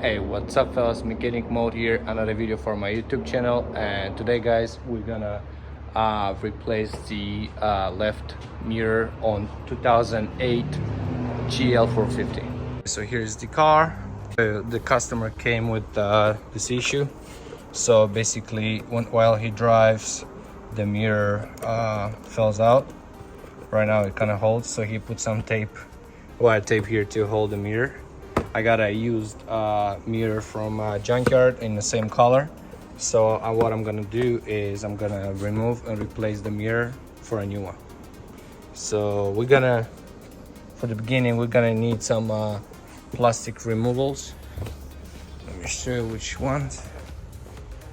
Hey, what's up fellas, Mechanic Mode here, another video for my YouTube channel. And today guys, we're gonna replace the left mirror on 2008 GL450. So here's the car. The customer came with this issue. So basically while he drives, the mirror falls out. Right now it kind of holds, so he put some tape, wire tape here to hold the mirror. I got a used mirror from junkyard in the same color. So what I'm gonna do is I'm gonna remove and replace the mirror for a new one. So for the beginning, we're gonna need some plastic removals. Let me show you which ones.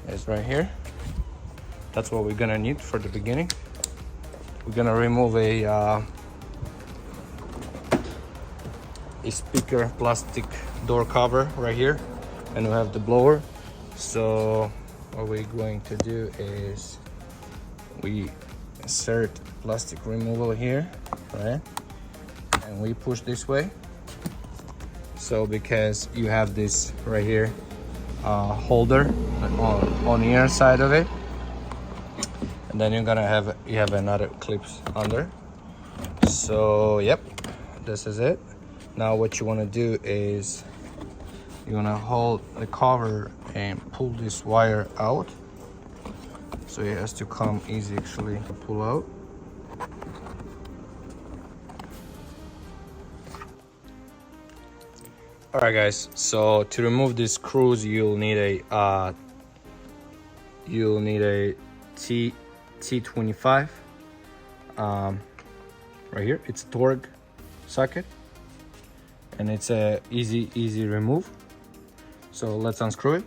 It's right here. That's what we're gonna need for the beginning. We're gonna remove a speaker plastic door cover right here, and we have the blower. So what we're going to do is we insert plastic removal here, right, and we push this way. So because you have this right here holder on the inner side of it, and then you have another clips under. So yep, this is it. Now what you want to do is you want to hold the cover and pull this wire out, so it has to come easy actually to pull out. All right guys, so to remove these screws you'll need a T25 right here. It's a Torque socket, and it's a easy remove. So let's unscrew it.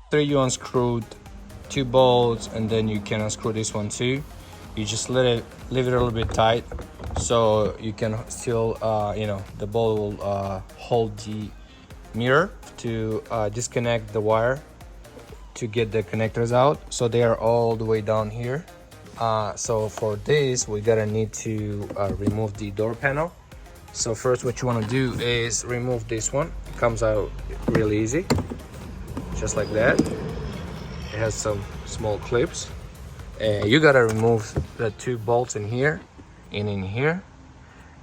After you unscrewed 2 bolts, and then you can unscrew this one too. You just leave it a little bit tight, so you can still the bolt will hold the mirror to disconnect the wire to get the connectors out. So they are all the way down here. So for this we're gonna need to remove the door panel. So first what you want to do is remove this one. It comes out really easy, just like that. It has some small clips. You gotta remove the 2 bolts in here and in here.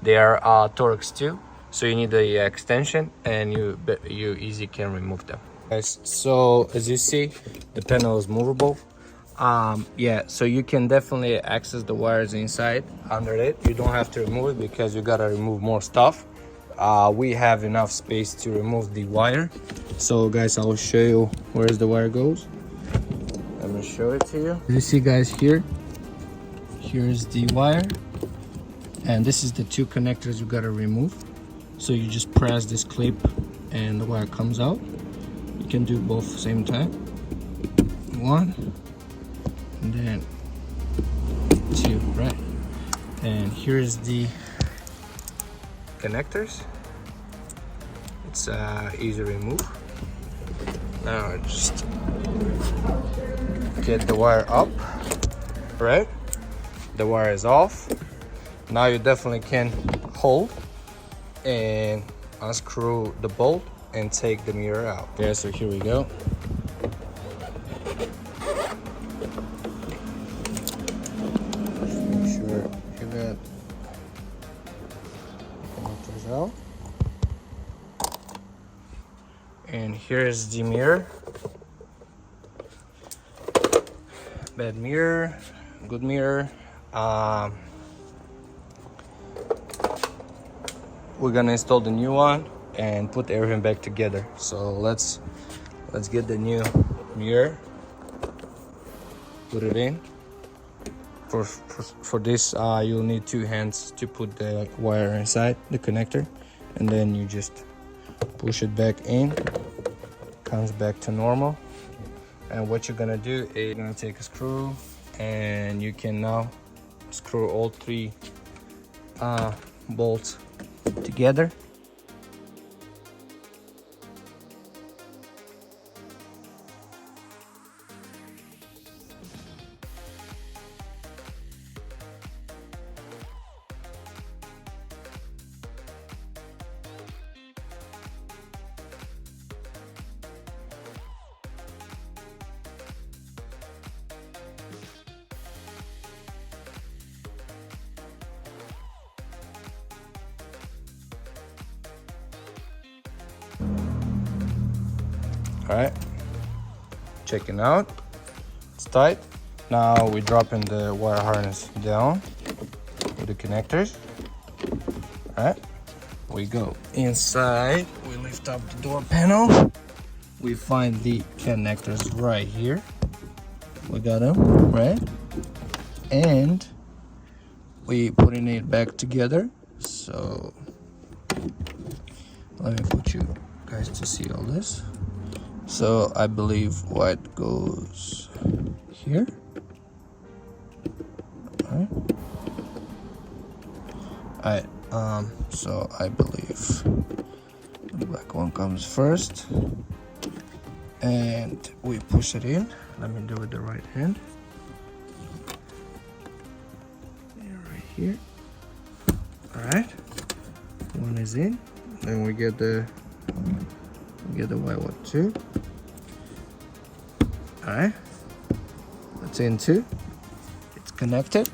They are Torx too, so you need the extension, and you easy can remove them. Guys, so as you see, the panel is movable. Yeah, so you can definitely access the wires inside under it. You don't have to remove it because you gotta remove more stuff. We have enough space to remove the wire. So guys, I'll show you where the wire goes. Let me show it to you. You see guys, here's the wire, and this is the 2 connectors you gotta remove. So you just press this clip and the wire comes out. You can do both at the same time. 1 and then 2, right? And here's the connectors. It's easy to remove. Now just get the wire up, right? The wire is off. Now you definitely can hold and unscrew the bolt and take the mirror out. Okay, so here we go. Just make sure you got connectors out. And here's the mirror. Bad mirror, good mirror. We're gonna install the new one and put everything back together. So let's get the new mirror, put it in. For this you'll need 2 hands to put the wire inside the connector, and then you just push it back in. Comes back to normal. And what you're gonna do is you're gonna take a screw, and you can now screw all 3 bolts together. All right, checking out, it's tight. Now we're dropping the wire harness down with the connectors. All right, we go inside, we lift up the door panel, we find the connectors right here, we got them right, and we putting it back together. So let me put you guys to see all this. So I believe white goes here. All right. So I believe the black one comes first, and we push it in. Let me do it the right hand. Right here. All right. One is in. Then we get the white one too. All right, that's in too. It's connected.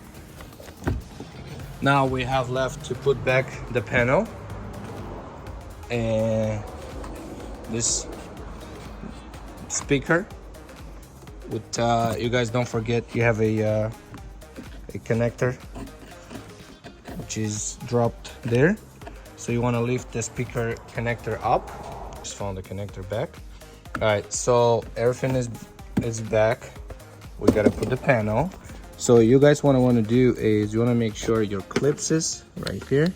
Now we have left to put back the panel, and this speaker with you guys don't forget you have a connector which is dropped there, so you want to lift the speaker connector up. Just found the connector back. All right, so everything is back. We gotta put the panel. So you guys want to do is you want to make sure your clips is right here,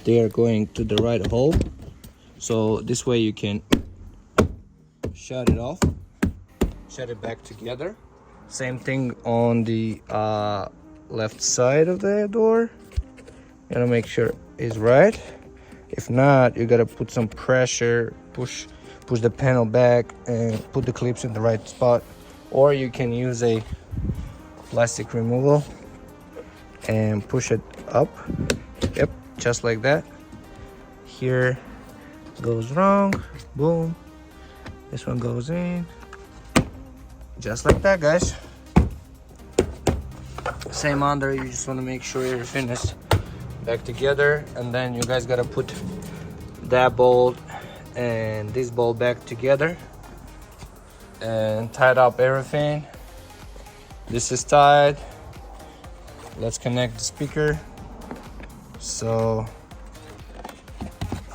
they are going to the right hole, so this way you can shut it off, shut it back together. Same thing on the left side of the door. You gotta make sure it's right. If not, you gotta put some pressure, push the panel back and put the clips in the right spot, or you can use a plastic removal and push it up. Yep, just like that. Here goes wrong, boom, this one goes in, just like that, guys. Same under, you just want to make sure everything is back together, and then you guys gotta put that bolt and this bolt back together and tied up everything. This is tied. Let's connect the speaker. So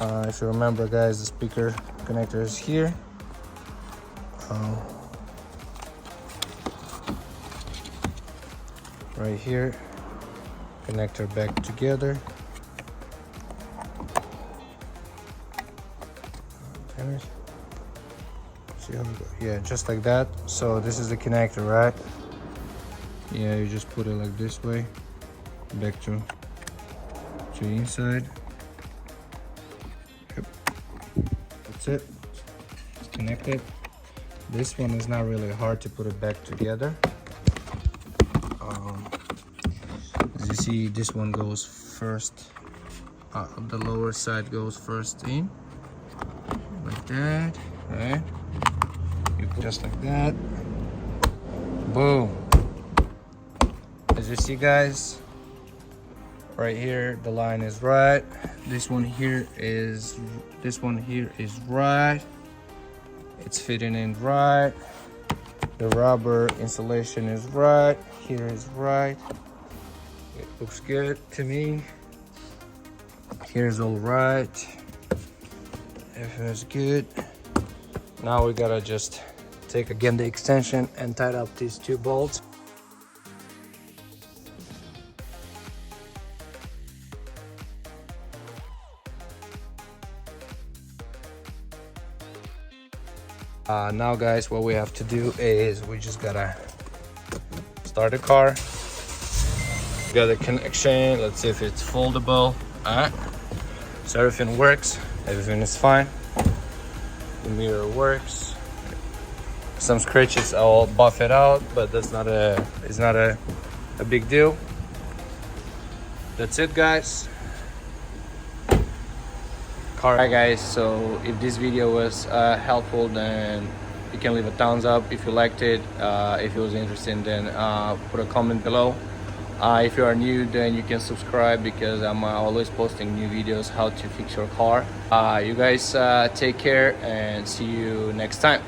if you remember, guys, the speaker connector is here. Right here, connector back together. See how we go? Yeah, just like that. So this is the connector, right? Yeah, you just put it like this way, back to inside. Yep, that's it. It's connected. This one is not really hard to put it back together. As you see, this one goes first. The lower side goes first in, like that, right? You put just like that. Boom. As you see, guys, right here the line is right. This one here is right. It's fitting in right. The rubber insulation is right. Here is right. It looks good to me. Here's all right. Everything is good. Now we gotta just take again the extension and tighten up these two bolts. Now, guys, what we have to do is we just gotta start the car. Got a connection. Let's see if it's foldable. Alright, so everything works, everything is fine. The mirror works. Some scratches, I'll buff it out, but it's not a big deal. That's it, guys. Alright guys, so if this video was helpful, then you can leave a thumbs up if you liked it. If it was interesting, then put a comment below. If you are new, then you can subscribe, because I'm always posting new videos how to fix your car. You guys take care and see you next time.